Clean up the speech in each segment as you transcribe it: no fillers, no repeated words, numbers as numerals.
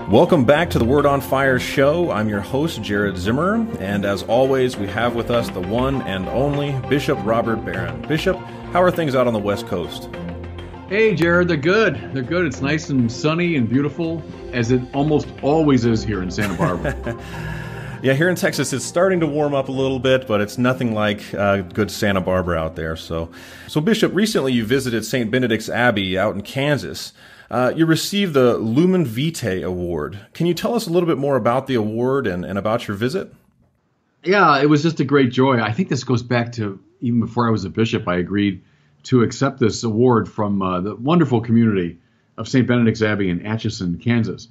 Welcome back to the Word on Fire show. I'm your host, Jared Zimmer, and as always, we have with us the one and only Bishop Robert Barron. Bishop, how are things out on the West Coast? Hey, Jared, they're good. They're good. It's nice and sunny and beautiful, as it almost always is here in Santa Barbara. Yeah, here in Texas, it's starting to warm up a little bit, but it's nothing like good Santa Barbara out there. So Bishop, recently you visited St. Benedict's Abbey out in Kansas. You received the Lumen Vitae Award. Can you tell us a little bit more about the award and about your visit? Yeah, it was just a great joy. I think this goes back to even before I was a bishop. I agreed to accept this award from the wonderful community of St. Benedict's Abbey in Atchison, Kansas.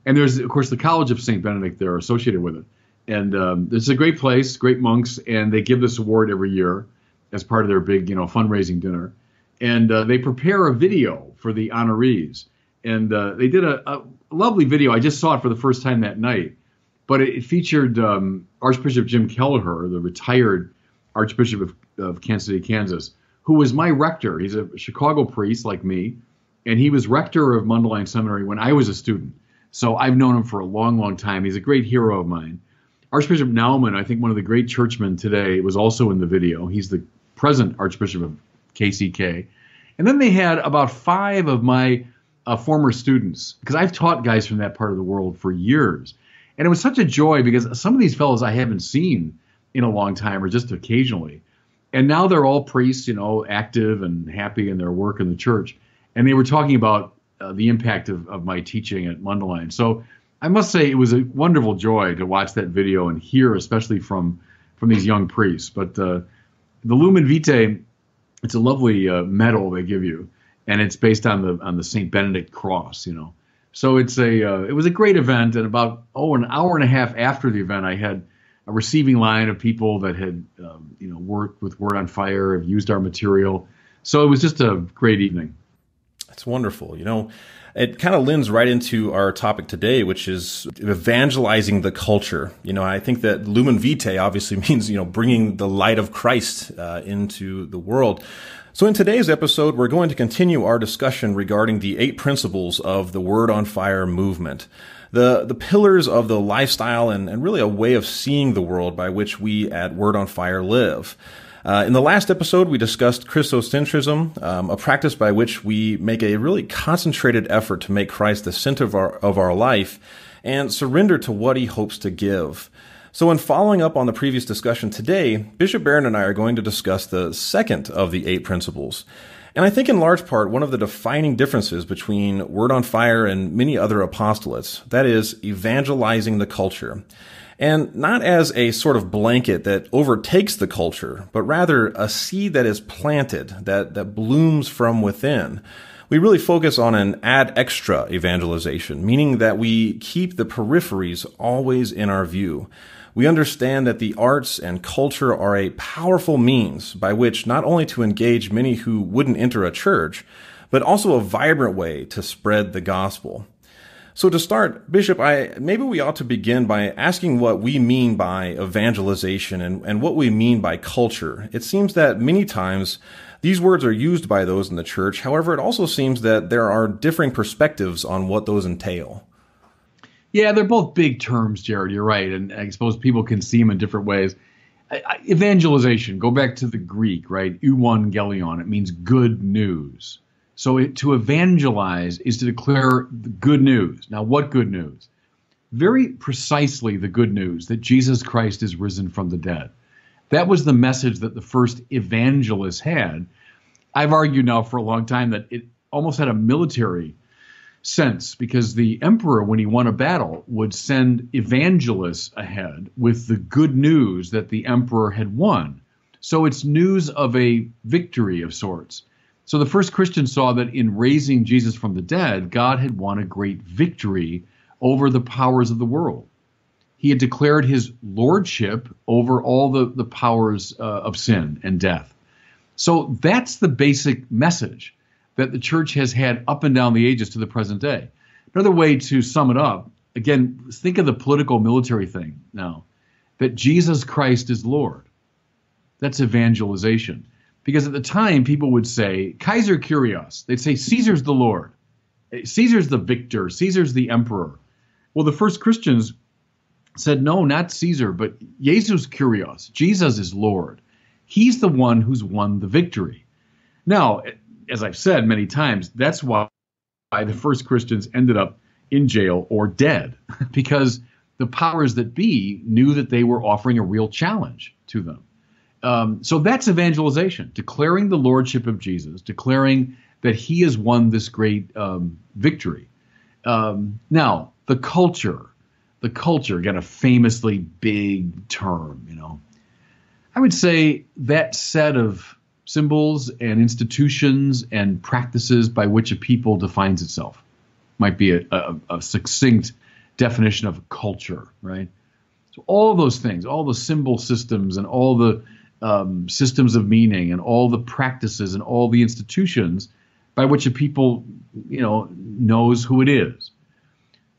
And there's, of course, the College of St. Benedict there associated with it. And it's a great place, great monks, and they give this award every year as part of their big, fundraising dinner. And they prepare a video for the honorees. And they did a lovely video. I just saw it for the first time that night. But it featured Archbishop Jim Kelleher, the retired Archbishop of Kansas City, Kansas, who was my rector. He's a Chicago priest like me. And he was rector of Mundelein Seminary when I was a student. So I've known him for a long, long time. He's a great hero of mine. Archbishop Naumann, I think one of the great churchmen today, was also in the video. He's the present Archbishop of KCK. And then they had about 5 of my former students, because I've taught guys from that part of the world for years. And it was such a joy because some of these fellows I haven't seen in a long time or just occasionally. And now they're all priests, active and happy in their work in the church. And they were talking about the impact of my teaching at Mundelein. So I must say it was a wonderful joy to watch that video and hear, especially from these young priests. But the Lumen Vitae, it's a lovely medal they give you, and it's based on the St. Benedict cross, So it was a great event, and about an hour and a half after the event, I had a receiving line of people that had worked with Word on Fire, have used our material. So it was just a great evening. That's wonderful. It kind of lends right into our topic today, which is evangelizing the culture. I think that Lumen Vitae obviously means, bringing the light of Christ into the world. So in today's episode, we're going to continue our discussion regarding the 8 principles of the Word on Fire movement, the pillars of the lifestyle and really a way of seeing the world by which we at Word on Fire live. In the last episode, we discussed Christocentrism, a practice by which we make a really concentrated effort to make Christ the center of our life and surrender to what he hopes to give. So in following up on the previous discussion today, Bishop Barron and I are going to discuss the second of the 8 principles. And I think in large part, one of the defining differences between Word on Fire and many other apostolates, that is evangelizing the culture. And not as a sort of blanket that overtakes the culture, but rather a seed that is planted, that blooms from within. We really focus on an ad extra evangelization, meaning that we keep the peripheries always in our view. We understand that the arts and culture are a powerful means by which not only to engage many who wouldn't enter a church, but also a vibrant way to spread the gospel. So to start, Bishop, maybe we ought to begin by asking what we mean by evangelization and what we mean by culture. It seems that many times these words are used by those in the church. However, it also seems that there are differing perspectives on what those entail. Yeah, they're both big terms, Jared. You're right. And I suppose people can see them in different ways. Evangelization, go back to the Greek, right? Evangelion, it means good news. So to evangelize is to declare the good news. Now, what good news? Very precisely the good news that Jesus Christ is risen from the dead. That was the message that the first evangelists had. I've argued now for a long time that it almost had a military sense because the emperor, when he won a battle, would send evangelists ahead with the good news that the emperor had won. So it's news of a victory of sorts. So the first Christians saw that in raising Jesus from the dead, God had won a great victory over the powers of the world. He had declared his lordship over all the powers of sin and death. So that's the basic message that the church has had up and down the ages to the present day. Another way to sum it up, again, think of the political military thing now, that Jesus Christ is Lord. That's evangelization. Because at the time, people would say, Kaiser Kyrios. They'd say, Caesar's the Lord. Caesar's the victor. Caesar's the emperor. Well, the first Christians said, no, not Caesar, but Jesus Kyrios. Jesus is Lord. He's the one who's won the victory. Now, as I've said many times, that's why the first Christians ended up in jail or dead, because the powers that be knew that they were offering a real challenge to them. So that's evangelization, declaring the lordship of Jesus, declaring that he has won this great victory. Now, the culture, again, a famously big term, I would say that set of symbols and institutions and practices by which a people defines itself might be a succinct definition of culture, right? So all those things, all the symbol systems and all the systems of meaning and all the practices and all the institutions by which a people, knows who it is.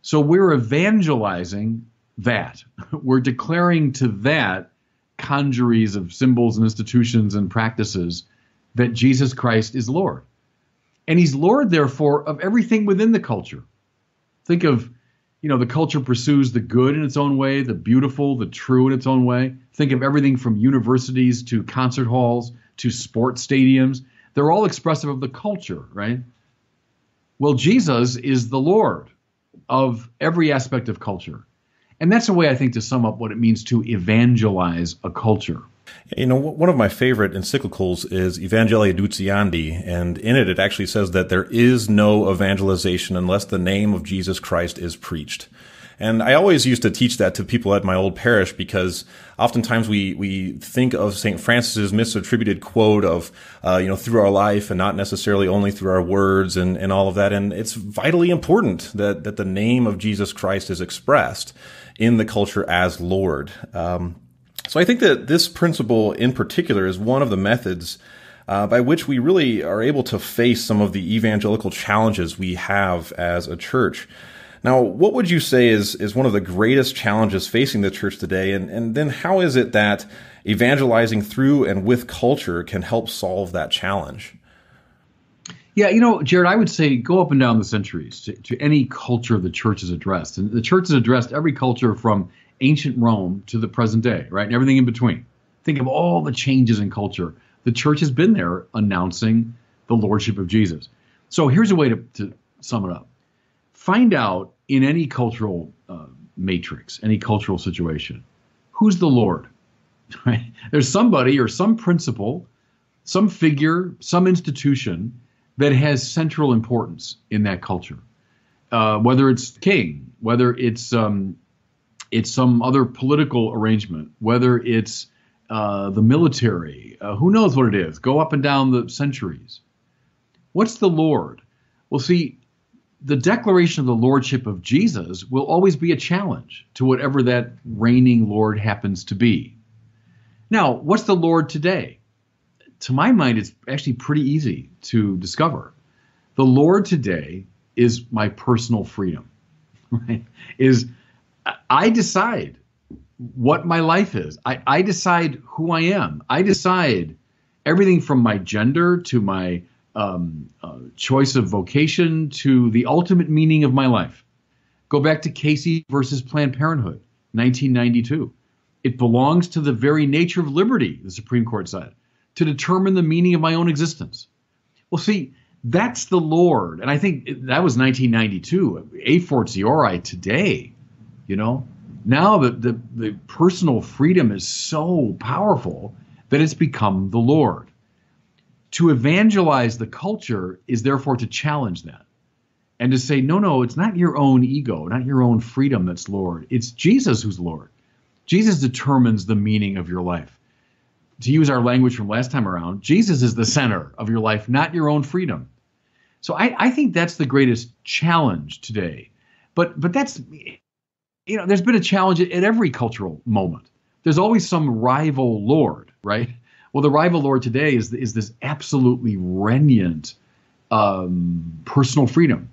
So we're evangelizing that. We're declaring to that congeries of symbols and institutions and practices that Jesus Christ is Lord. And he's Lord, therefore, of everything within the culture. Think of, the culture pursues the good in its own way, the beautiful, the true in its own way. Think of everything from universities to concert halls to sports stadiums. They're all expressive of the culture, right? Well, Jesus is the Lord of every aspect of culture. And that's a way, I think, to sum up what it means to evangelize a culture. One of my favorite encyclicals is Evangelii Nuntiandi, and in it actually says that there is no evangelization unless the name of Jesus Christ is preached. And I always used to teach that to people at my old parish, because oftentimes we think of St. Francis's misattributed quote of, through our life and not necessarily only through our words and all of that. And it's vitally important that the name of Jesus Christ is expressed in the culture as Lord. So I think that this principle in particular is one of the methods by which we really are able to face some of the evangelical challenges we have as a church. Now, what would you say is one of the greatest challenges facing the church today? And then how is it that evangelizing through and with culture can help solve that challenge? Yeah, Jared, I would say go up and down the centuries to any culture the church has addressed. And the church has addressed every culture from ancient Rome to the present day, right? And everything in between. Think of all the changes in culture. The church has been there announcing the lordship of Jesus. So here's a way to sum it up. Find out in any cultural matrix, any cultural situation, who's the Lord, right? There's somebody or some principle, some figure, some institution that has central importance in that culture. Whether it's king, whether it's some other political arrangement, whether it's the military, who knows what it is? Go up and down the centuries. What's the Lord? Well, see, the declaration of the lordship of Jesus will always be a challenge to whatever that reigning Lord happens to be. Now, what's the Lord today? To my mind, it's actually pretty easy to discover. The Lord today is my personal freedom, right? I decide what my life is. I decide who I am. I decide everything from my gender to my choice of vocation to the ultimate meaning of my life. Go back to Casey versus Planned Parenthood, 1992. It belongs to the very nature of liberty, the Supreme Court said, to determine the meaning of my own existence. Well, see, that's the Lord. And I think that was 1992. A fortiori today, now the personal freedom is so powerful that it's become the Lord. To evangelize the culture is therefore to challenge that and to say, no, it's not your own ego, not your own freedom that's Lord. It's Jesus who's Lord. Jesus determines the meaning of your life. To use our language from last time around, Jesus is the center of your life, not your own freedom. So I think that's the greatest challenge today. But that's, there's been a challenge at every cultural moment. There's always some rival Lord, right? Well, the rival Lord today is this absolutely regnant personal freedom.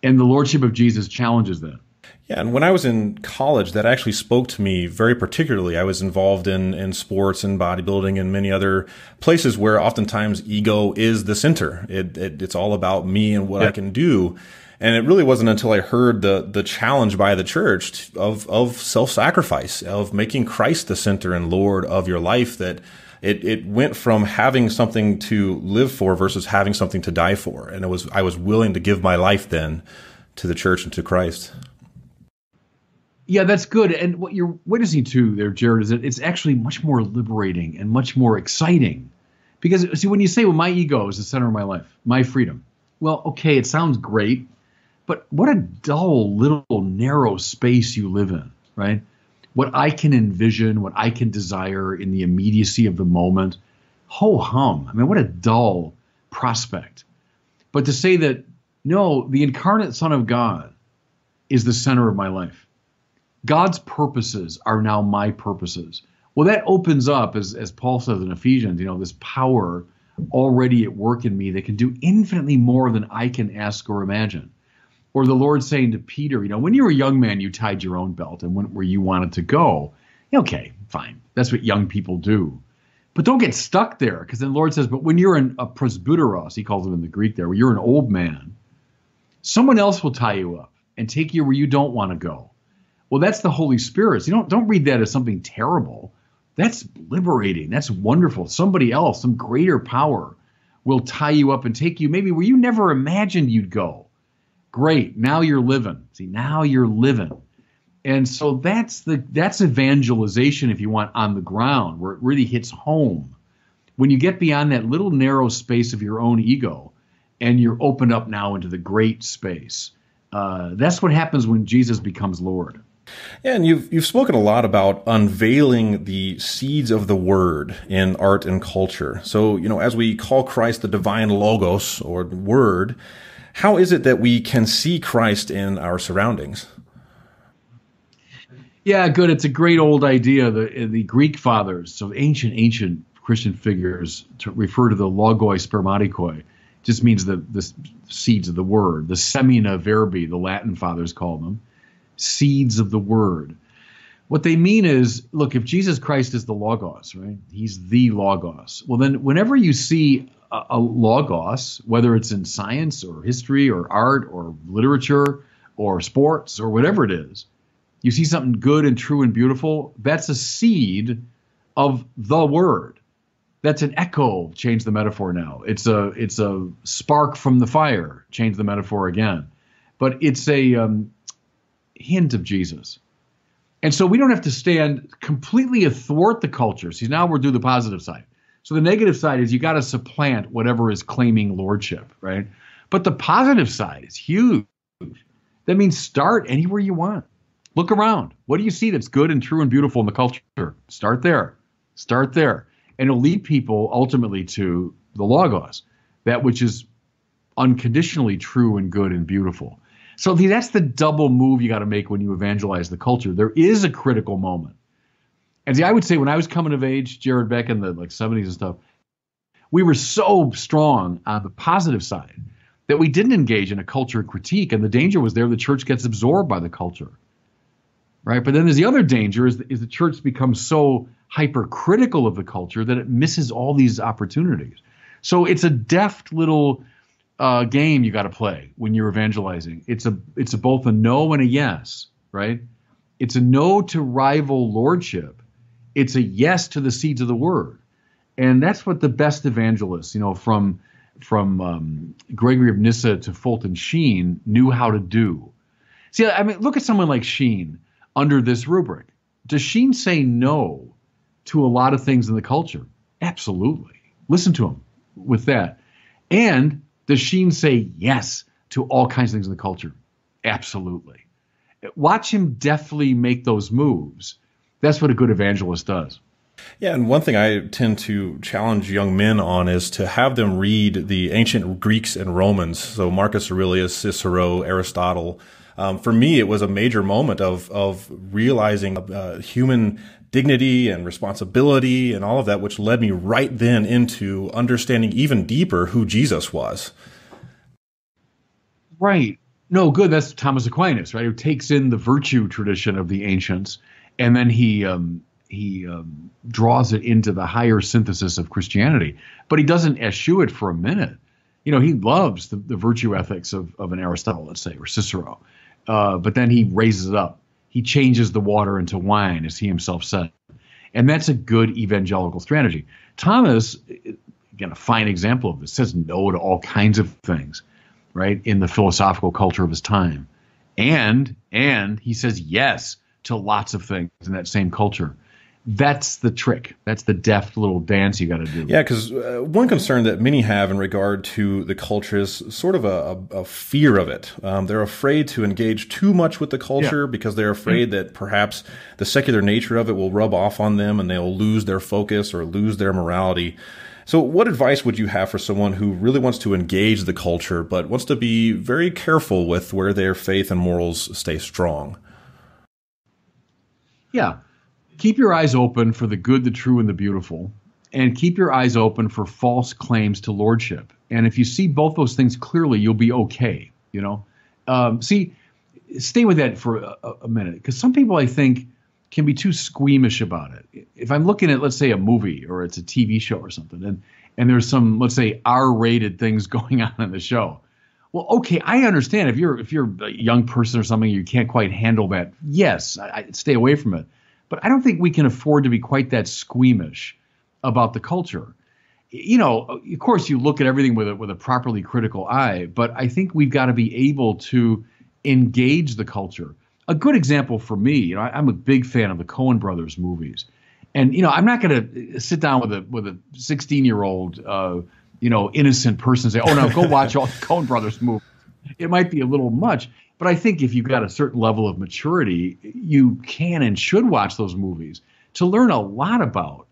And the lordship of Jesus challenges that. Yeah, and when I was in college, that actually spoke to me very particularly. I was involved in sports and bodybuilding and many other places where oftentimes ego is the center. It's all about me and what I can do. And it really wasn't until I heard the challenge by the church of self-sacrifice, of making Christ the center and Lord of your life, that it went from having something to live for versus having something to die for. And I was willing to give my life then to the church and to Christ. Yeah, that's good. And what you're witnessing to there, Jared, is that it's actually much more liberating and much more exciting. Because, see, when you say, well, my ego is the center of my life, my freedom, well, okay, it sounds great, but what a dull, little, narrow space you live in, right? What I can envision, what I can desire in the immediacy of the moment, ho-hum. I mean, what a dull prospect. But to say that, no, the incarnate Son of God is the center of my life. God's purposes are now my purposes. Well, that opens up, as Paul says in Ephesians, this power already at work in me that can do infinitely more than I can ask or imagine. Or the Lord saying to Peter, when you were a young man, you tied your own belt and went where you wanted to go. Okay, fine. That's what young people do. But don't get stuck there, because then the Lord says, but when you're a presbyteros, he calls it in the Greek there, where you're an old man, someone else will tie you up and take you where you don't want to go. Well, that's the Holy Spirit. So don't read that as something terrible. That's liberating. That's wonderful. Somebody else, some greater power will tie you up and take you maybe where you never imagined you'd go. Great. Now you're living. See, now you're living. And so that's evangelization, if you want, on the ground, where it really hits home. When you get beyond that little narrow space of your own ego and you're opened up now into the great space. That's what happens when Jesus becomes Lord. Yeah, and you've spoken a lot about unveiling the seeds of the word in art and culture. So, as we call Christ the divine logos or word, how is it that we can see Christ in our surroundings? Yeah, good. It's a great old idea. The Greek fathers, so ancient Christian figures, to refer to the logoi spermatikoi, just means the seeds of the word. The semina verbi, the Latin fathers call them. Seeds of the word. What they mean is, look, if Jesus Christ is the Logos, right? He's the Logos. Well, then whenever you see a Logos, whether it's in science or history or art or literature or sports or whatever it is, you see something good and true and beautiful, that's a seed of the word. That's an echo, change the metaphor now. It's a spark from the fire, change the metaphor again. But it's a hint of Jesus. And so we don't have to stand completely athwart the culture. See, now we're doing the positive side. So the negative side is you got to supplant whatever is claiming lordship, right? But the positive side is huge. That means start anywhere you want. Look around. What do you see that's good and true and beautiful in the culture? Start there. Start there. And it'll lead people ultimately to the Logos, that which is unconditionally true and good and beautiful. So that's the double move you got to make when you evangelize the culture. There is a critical moment. And see, I would say when I was coming of age, Jared, back in the 70s and stuff, we were so strong on the positive side that we didn't engage in a culture critique. And the danger was there, the church gets absorbed by the culture. Right? But then there's the other danger is the church becomes so hypercritical of the culture that it misses all these opportunities. So it's a deft little game you got to play when you're evangelizing. It's both a no and a yes, right? It's a no to rival lordship. It's a yes to the seeds of the word, and that's what the best evangelists, from Gregory of Nyssa to Fulton Sheen, knew how to do. See, I mean, look at someone like Sheen under this rubric. Does Sheen say no to a lot of things in the culture? Absolutely. Listen to him with that. And does Sheen say yes to all kinds of things in the culture? Absolutely. Watch him deftly make those moves. That's what a good evangelist does. Yeah, and one thing I tend to challenge young men on is to have them read the ancient Greeks and Romans. So Marcus Aurelius, Cicero, Aristotle. For me, it was a major moment of realizing human dignity and responsibility and all of that, which led me right then into understanding even deeper who Jesus was. Right. No, good. That's Thomas Aquinas, right? Who takes in the virtue tradition of the ancients, and then he draws it into the higher synthesis of Christianity. But he doesn't eschew it for a minute. He loves the virtue ethics of an Aristotle, let's say, or Cicero. But then he raises it up. He changes the water into wine, as he himself said. And that's a good evangelical strategy. Thomas, again, a fine example of this, says no to all kinds of things, right, in the philosophical culture of his time. And he says yes to lots of things in that same culture. That's the trick. That's the deft little dance you got to do. Yeah, because one concern that many have in regard to the culture is sort of a fear of it. They're afraid to engage too much with the culture because they're afraid that perhaps the secular nature of it will rub off on them and they'll lose their focus or lose their morality. So what advice would you have for someone who really wants to engage the culture but wants to be very careful with where their faith and morals stay strong? Yeah. Keep your eyes open for the good, the true, and the beautiful, and keep your eyes open for false claims to lordship. And if you see both those things clearly, you'll be okay. Stay with that for a minute, because some people, I think, can be too squeamish about it. If I'm looking at, let's say, a movie or it's a TV show or something, and there's some, let's say, R-rated things going on in the show. Well, okay, I understand if you're a young person or something, you can't quite handle that. Yes, I stay away from it. But I don't think we can afford to be quite that squeamish about the culture. Of course, you look at everything with a properly critical eye, but I think we've got to be able to engage the culture. A good example for me, I'm a big fan of the Coen brothers movies. And, I'm not going to sit down with a 16-year-old, innocent person and say, oh, no, go watch all the Coen brothers movies. It might be a little much. But I think if you've got a certain level of maturity, you can and should watch those movies to learn a lot about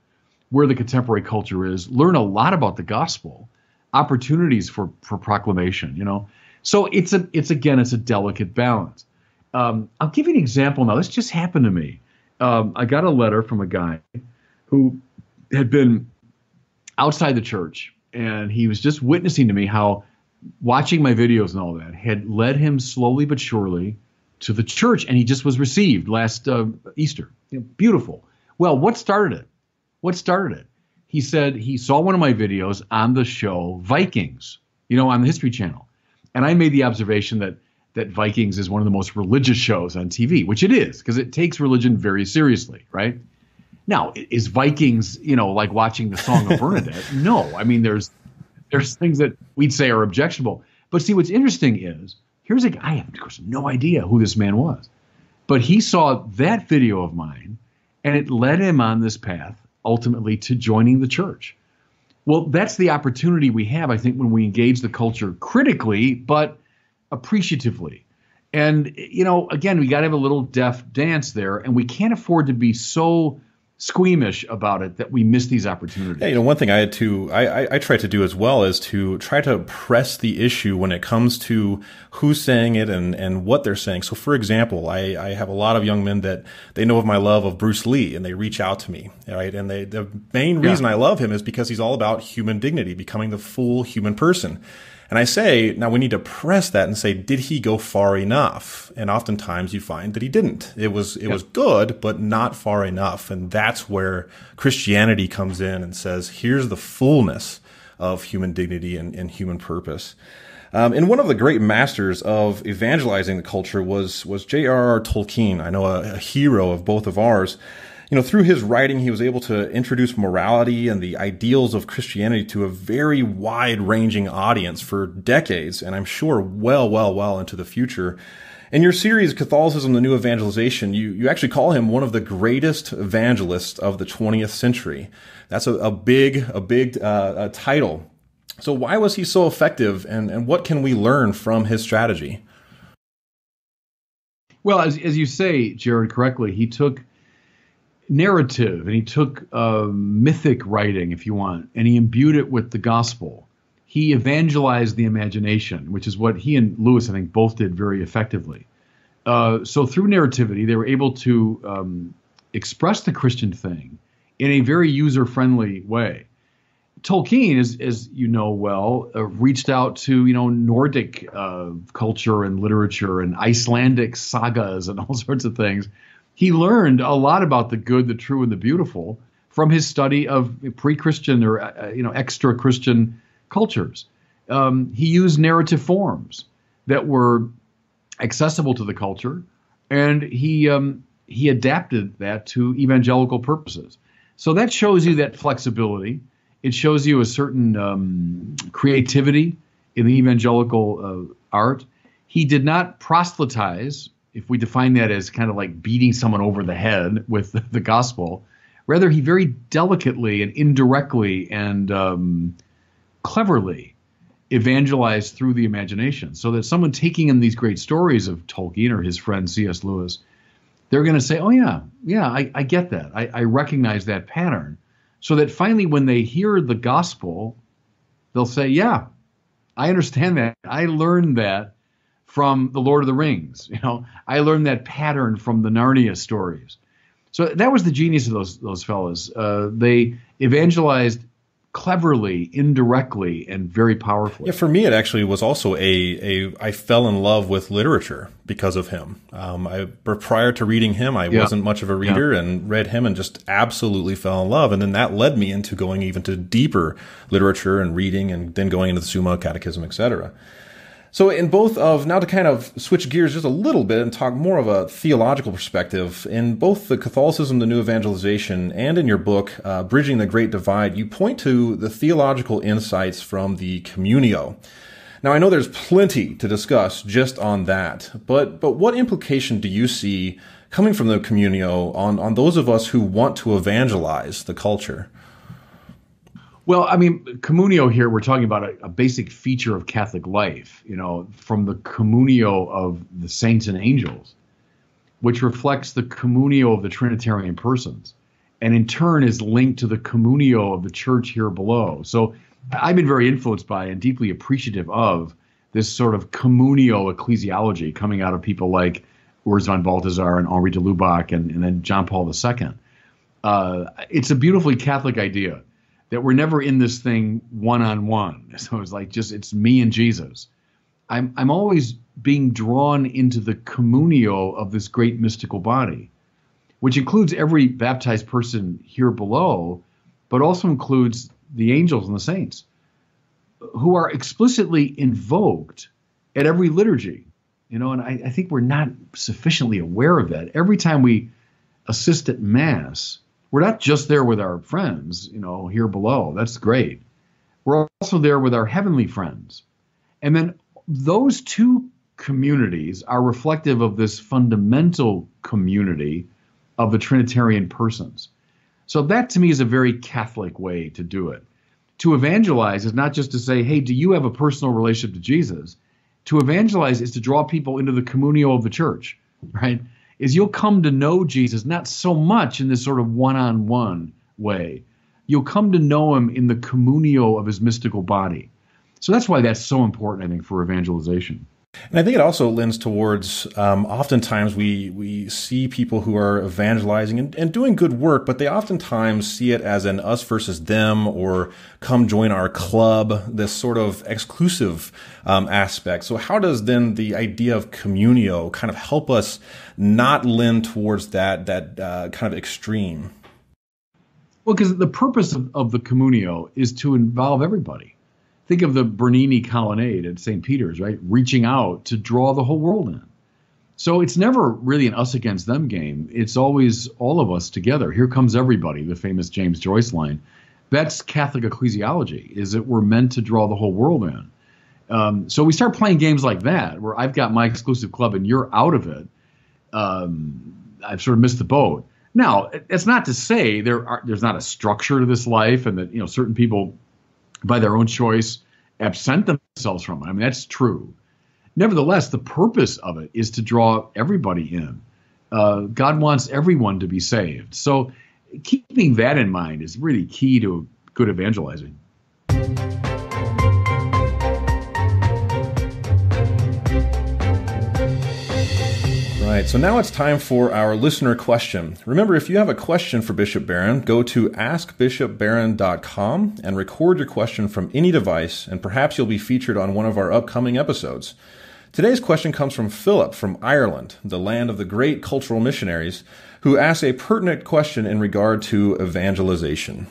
where the contemporary culture is, learn a lot about the gospel, opportunities for proclamation, So it's a delicate balance. I'll give you an example now. This just happened to me. I got a letter from a guy who had been outside the church, and he was just witnessing to me how watching my videos and all that had led him slowly but surely to the church, and he just was received last Easter. Beautiful. Well, what started it? He said he saw one of my videos on the show Vikings, on the History Channel. And I made the observation that Vikings is one of the most religious shows on TV, which it is, because it takes religion very seriously, right? Now, is Vikings, like watching the Song of Bernadette? No. I mean, there's things that we'd say are objectionable. But see, what's interesting is, here's a guy, I have, of course, no idea who this man was. But he saw that video of mine, and it led him on this path, ultimately, to joining the church. Well, that's the opportunity we have, I think, when we engage the culture critically, but appreciatively. And, again, we got to have a little deft dance there, and we can't afford to be so squeamish about it that we miss these opportunities. Yeah, one thing I try to do as well is to try to press the issue when it comes to who's saying it and what they're saying. So, for example, I have a lot of young men that they know of my love of Bruce Lee, and they reach out to me, right? And the main reason I love him is because he's all about human dignity, becoming the full human person. And I say, now we need to press that and say, did he go far enough? And oftentimes you find that he didn't. It was good, but not far enough. And that's where Christianity comes in and says, here's the fullness of human dignity and human purpose. And one of the great masters of evangelizing the culture was J.R.R. Tolkien. I know a hero of both of ours. Through his writing, he was able to introduce morality and the ideals of Christianity to a very wide-ranging audience for decades, and I'm sure well into the future. In your series, Catholicism, the New Evangelization, you actually call him one of the greatest evangelists of the 20th century. That's a big title. So why was he so effective, and what can we learn from his strategy? Well, as you say, Jared, correctly, he took narrative and he took mythic writing, if you want, and he imbued it with the gospel. He evangelized the imagination, which is what he and Lewis, I think, both did very effectively. So through narrativity, they were able to express the Christian thing in a very user-friendly way. Tolkien, as you know well, reached out to Nordic culture and literature and Icelandic sagas and all sorts of things. He learned a lot about the good, the true, and the beautiful from his study of pre-Christian or extra-Christian cultures. He used narrative forms that were accessible to the culture, and he adapted that to evangelical purposes. So that shows you that flexibility. It shows you a certain creativity in the evangelical art. He did not proselytize, if we define that as kind of like beating someone over the head with the gospel. Rather, he very delicately and indirectly and cleverly evangelized through the imagination, so that someone taking in these great stories of Tolkien or his friend C.S. Lewis, they're going to say, oh, yeah, I get that. I recognize that pattern. So that finally, when they hear the gospel, they'll say, yeah, I understand that. I learned that from the Lord of the Rings. I learned that pattern from the Narnia stories. So that was the genius of those fellas. They evangelized cleverly, indirectly, and very powerfully. Yeah, for me, it actually was also I fell in love with literature because of him. Prior to reading him, I wasn't much of a reader, and read him and just absolutely fell in love. And then that led me into going even to deeper literature and reading, and then going into the Summa, Catechism, etc. So in both of, now to kind of switch gears just a little bit and talk more of a theological perspective, in both the Catholicism, the New Evangelization, and in your book, Bridging the Great Divide, you point to the theological insights from the Communio. Now, I know there's plenty to discuss just on that, but what implication do you see coming from the Communio on those of us who want to evangelize the culture? Well, I mean, communio here, we're talking about a basic feature of Catholic life, from the communio of the saints and angels, which reflects the communio of the Trinitarian persons, and in turn is linked to the communio of the church here below. So I've been very influenced by and deeply appreciative of this sort of communio ecclesiology coming out of people like Urs von Balthasar and Henri de Lubac and then John Paul II. It's a beautifully Catholic idea that we're never in this thing one-on-one. So it's like it's me and Jesus. I'm always being drawn into the communio of this great mystical body, which includes every baptized person here below, but also includes the angels and the saints, who are explicitly invoked at every liturgy. And I think we're not sufficiently aware of that. Every time we assist at Mass, we're not just there with our friends, here below. That's great. We're also there with our heavenly friends. And then those two communities are reflective of this fundamental community of the Trinitarian persons. So that, to me, is a very Catholic way to do it. To evangelize is not just to say, hey, do you have a personal relationship to Jesus? To evangelize is to draw people into the communio of the church, right? Is you'll come to know Jesus not so much in this sort of one-on-one way. You'll come to know him in the communio of his mystical body. So that's why that's so important, I think, for evangelization. And I think it also lends towards, oftentimes we see people who are evangelizing and doing good work, but they oftentimes see it as an us versus them, or come join our club, this sort of exclusive aspect. So how does then the idea of communio kind of help us not lend towards that kind of extreme? Well, because the purpose of the communio is to involve everybody. Think of the Bernini colonnade at St. Peter's, right? Reaching out to draw the whole world in. So it's never really an us against them game. It's always all of us together. Here comes everybody, the famous James Joyce line. That's Catholic ecclesiology, is that we're meant to draw the whole world in. So we start playing games like that, where I've got my exclusive club and you're out of it. I've sort of missed the boat. Now, it's not to say there's not a structure to this life, and that certain people, by their own choice, absent themselves from it. I mean, that's true. Nevertheless, the purpose of it is to draw everybody in. God wants everyone to be saved. So keeping that in mind is really key to good evangelizing. right, so now it's time for our listener question. Remember, if you have a question for Bishop Barron, go to askbishopbarron.com and record your question from any device, and perhaps you'll be featured on one of our upcoming episodes. Today's question comes from Philip from Ireland, the land of the great cultural missionaries, who asks a pertinent question in regard to evangelization.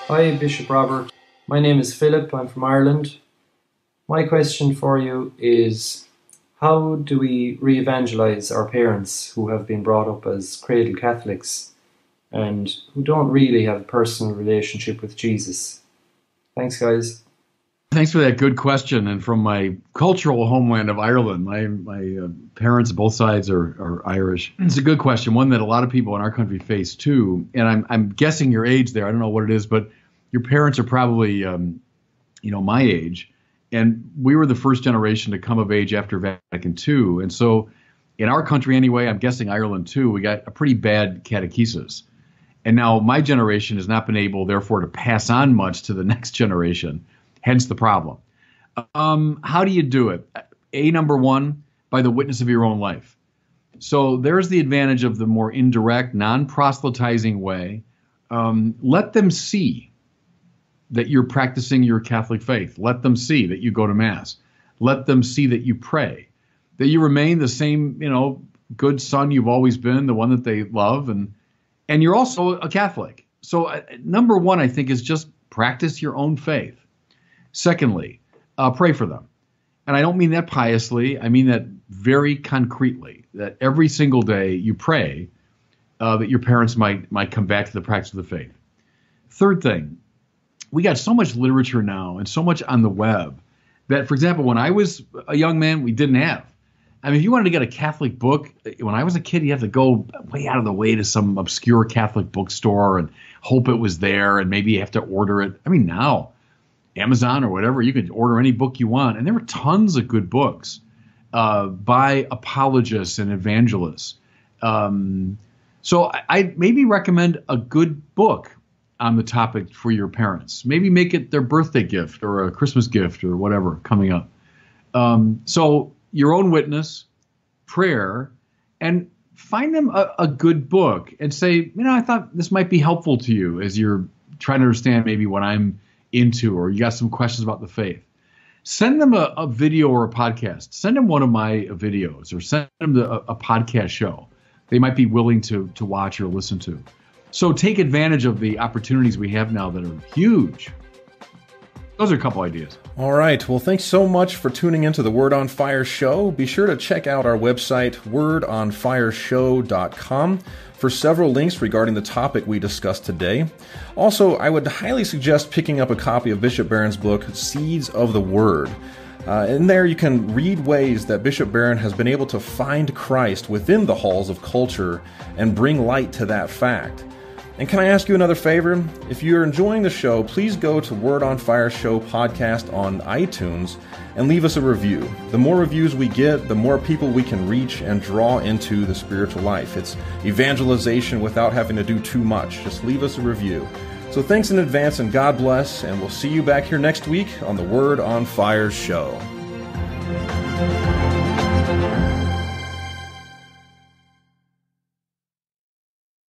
Hi, Bishop Robert. My name is Philip. I'm from Ireland. My question for you is, how do we re-evangelize our parents who have been brought up as cradle Catholics and who don't really have a personal relationship with Jesus? Thanks, guys. Thanks for that good question. And from my cultural homeland of Ireland, my parents, both sides are Irish. It's a good question, one that a lot of people in our country face too. And I'm guessing your age there. I don't know what it is, but your parents are probably, my age. And we were the first generation to come of age after Vatican II. And so in our country anyway, I'm guessing Ireland too, we got a pretty bad catechesis. And now my generation has not been able, therefore, to pass on much to the next generation. Hence the problem. How do you do it? Number one, by the witness of your own life. So there's the advantage of the more indirect, non-proselytizing way. Let them see that you're practicing your Catholic faith. Let them see that you go to Mass. Let them see that you pray, that you remain the same, good son you've always been, the one that they love, and you're also a Catholic. So number one, I think, is just practice your own faith. Secondly, pray for them. And I don't mean that piously. I mean that very concretely, that every single day you pray that your parents might come back to the practice of the faith. Third thing, we got so much literature now and so much on the web that, for example, when I was a young man, we didn't have. I mean, if you wanted to get a Catholic book, when I was a kid, you had to go way out of the way to some obscure Catholic bookstore and hope it was there, and maybe you have to order it. I mean, now, Amazon or whatever, you could order any book you want. And there were tons of good books by apologists and evangelists. So I maybe recommend a good book on the topic for your parents. Maybe make it their birthday gift or a Christmas gift or whatever coming up. So your own witness, prayer, and find them a good book and say, I thought this might be helpful to you as you're trying to understand maybe what I'm into, or you got some questions about the faith. Send them a video or a podcast. Send them one of my videos, or send them a podcast show they might be willing to watch or listen to. So take advantage of the opportunities we have now that are huge. Those are a couple ideas. All right. Well, thanks so much for tuning into the Word on Fire show. Be sure to check out our website, wordonfireshow.com, for several links regarding the topic we discussed today. Also, I would highly suggest picking up a copy of Bishop Barron's book, Seeds of the Word. In there, you can read ways that Bishop Barron has been able to find Christ within the halls of culture and bring light to that fact. And can I ask you another favor? If you're enjoying the show, please go to Word on Fire Show podcast on iTunes and leave us a review. The more reviews we get, the more people we can reach and draw into the spiritual life. It's evangelization without having to do too much. Just leave us a review. So thanks in advance, and God bless, and we'll see you back here next week on the Word on Fire show.